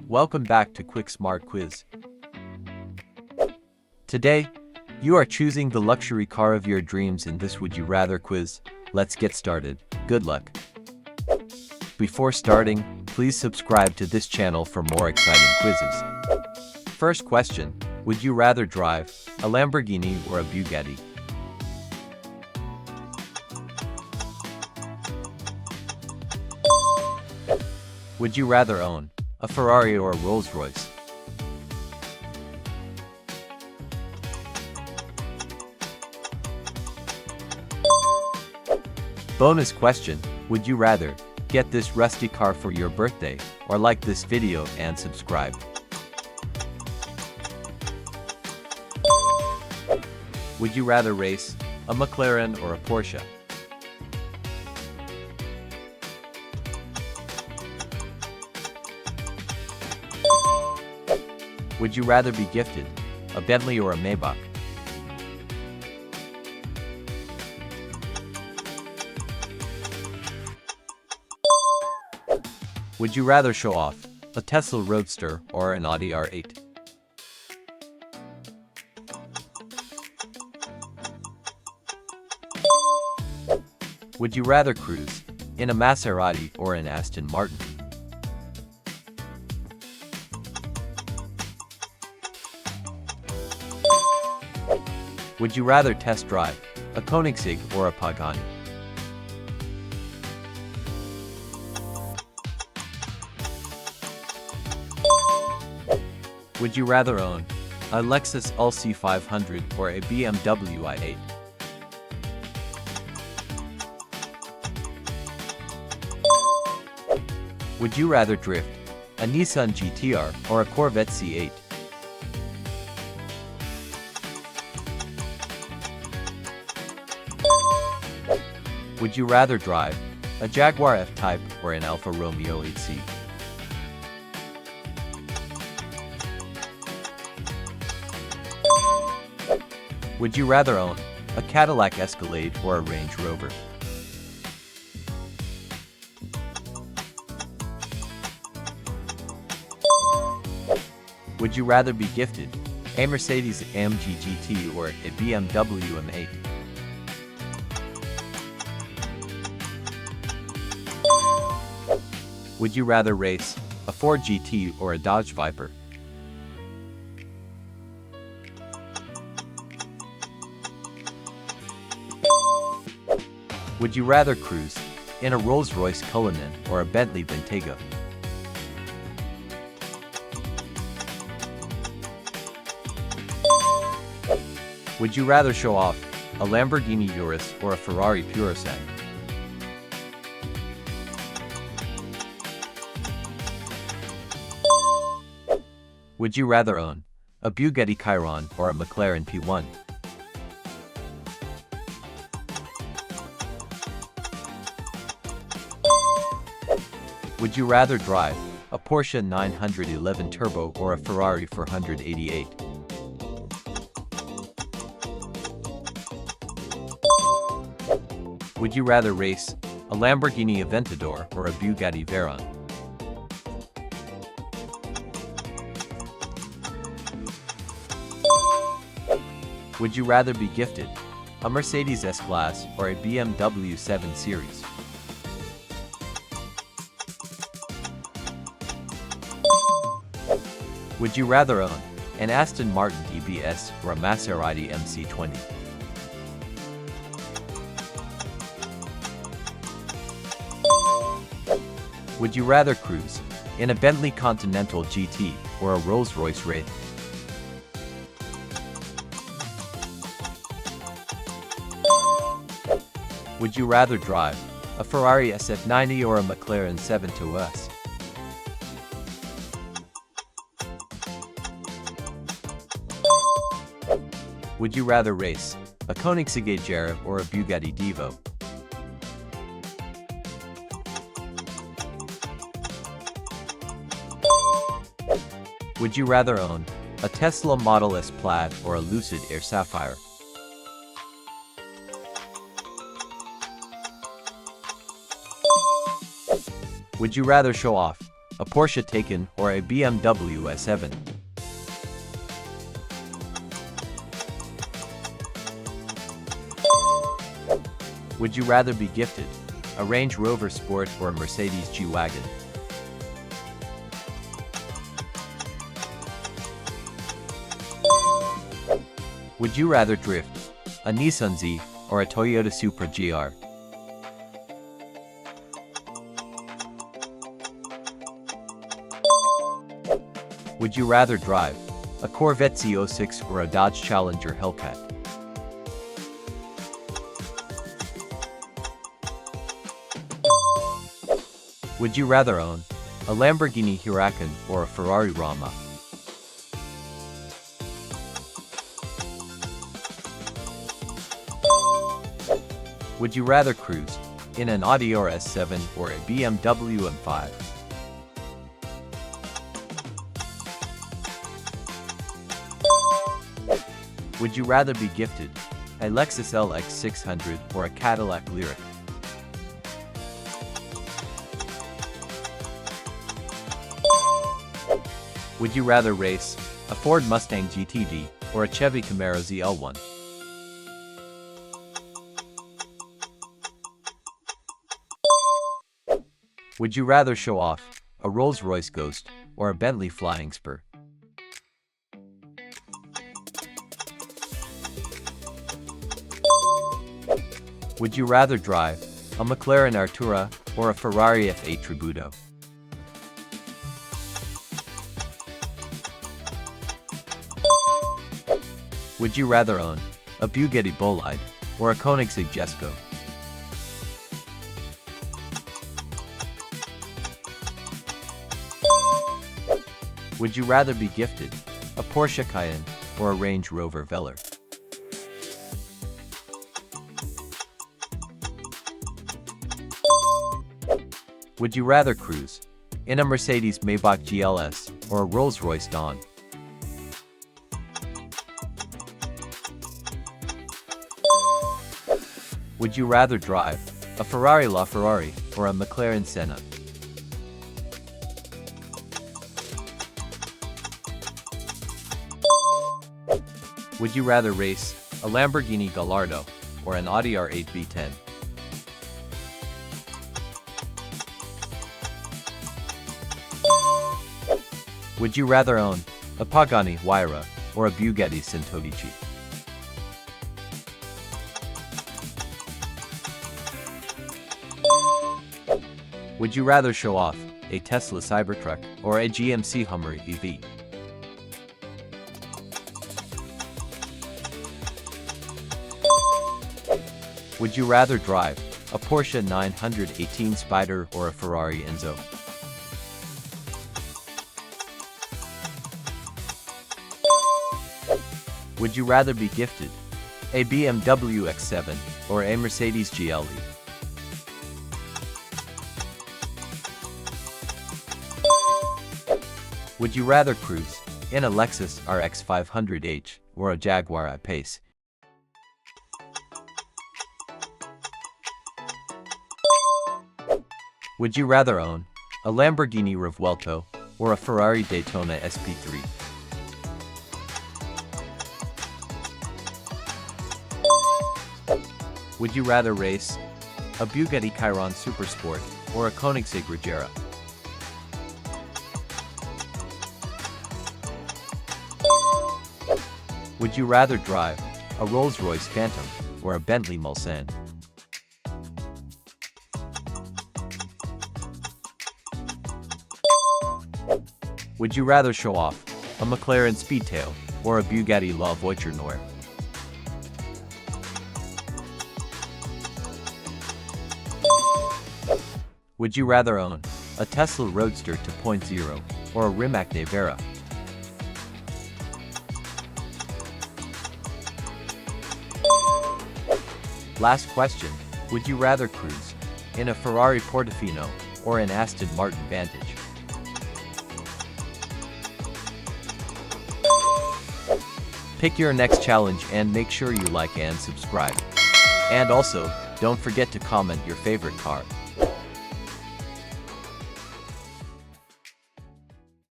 Welcome back to Quick Smart Quiz. Today, you are choosing the luxury car of your dreams in this Would You Rather quiz. Let's get started. Good luck. Before starting, please subscribe to this channel for more exciting quizzes. First question, would you rather drive a Lamborghini or a Bugatti? Would you rather own a Ferrari or a Rolls-Royce? Bonus question, would you rather get this rusty car for your birthday or like this video and subscribe? Would you rather race a McLaren or a Porsche? Would you rather be gifted a Bentley or a Maybach? Would you rather show off a Tesla Roadster or an Audi R8? Would you rather cruise in a Maserati or an Aston Martin? Would you rather test drive a Koenigsegg or a Pagani? Would you rather own a Lexus LC500 or a BMW i8? Would you rather drift a Nissan GT-R or a Corvette C8? Would you rather drive a Jaguar F-Type or an Alfa Romeo 8C? Would you rather own a Cadillac Escalade or a Range Rover? Would you rather be gifted a Mercedes-AMG GT or a BMW M8? Would you rather race a Ford GT or a Dodge Viper? Would you rather cruise in a Rolls-Royce Cullinan or a Bentley Bentayga? Would you rather show off a Lamborghini Urus or a Ferrari Purosangue? Would you rather own a Bugatti Chiron or a McLaren P1? Would you rather drive a Porsche 911 Turbo or a Ferrari 488? Would you rather race a Lamborghini Aventador or a Bugatti Veyron? Would you rather be gifted a Mercedes S-Class or a BMW 7 Series? Would you rather own an Aston Martin DBS or a Maserati MC20? Would you rather cruise in a Bentley Continental GT or a Rolls-Royce Wraith? Would you rather drive a Ferrari SF90 or a McLaren 720S? Would you rather race a Koenigsegg Agera or a Bugatti Divo? Would you rather own a Tesla Model S Plaid or a Lucid Air Sapphire? Would you rather show off a Porsche Taycan or a BMW S7? Would you rather be gifted a Range Rover Sport or a Mercedes G-Wagon? Would you rather drift a Nissan Z or a Toyota Supra GR? Would you rather drive a Corvette Z06 or a Dodge Challenger Hellcat? Would you rather own a Lamborghini Huracan or a Ferrari Rama? Would you rather cruise in an Audi RS7 or a BMW M5? Would you rather be gifted a Lexus LX 600 or a Cadillac Lyriq? Would you rather race a Ford Mustang GTD or a Chevy Camaro ZL1? Would you rather show off a Rolls-Royce Ghost or a Bentley Flying Spur? Would you rather drive a McLaren Artura or a Ferrari F8 Tributo? Would you rather own a Bugatti Bolide or a Koenigsegg Jesko? Would you rather be gifted a Porsche Cayenne or a Range Rover Velar? Would you rather cruise in a Mercedes Maybach GLS or a Rolls-Royce Dawn? Would you rather drive a Ferrari LaFerrari or a McLaren Senna? Would you rather race a Lamborghini Gallardo or an Audi R8 V10? Would you rather own a Pagani Huayra or a Bugatti Centodici? Would you rather show off a Tesla Cybertruck or a GMC Hummer EV? Would you rather drive a Porsche 918 Spider or a Ferrari Enzo? Would you rather be gifted a BMW X7 or a Mercedes GLE? Would you rather cruise in a Lexus RX 500h or a Jaguar I-Pace? Would you rather own a Lamborghini Revuelto or a Ferrari Daytona SP3? Would you rather race a Bugatti Chiron Supersport or a Koenigsegg Regera? Would you rather drive a Rolls-Royce Phantom or a Bentley Mulsanne? Would you rather show off a McLaren Speedtail or a Bugatti La Voiture Noire? Would you rather own a Tesla Roadster 2.0 or a Rimac Nevera? Last question, would you rather cruise in a Ferrari Portofino or an Aston Martin Vantage? Pick your next challenge and make sure you like and subscribe. And also, don't forget to comment your favorite car.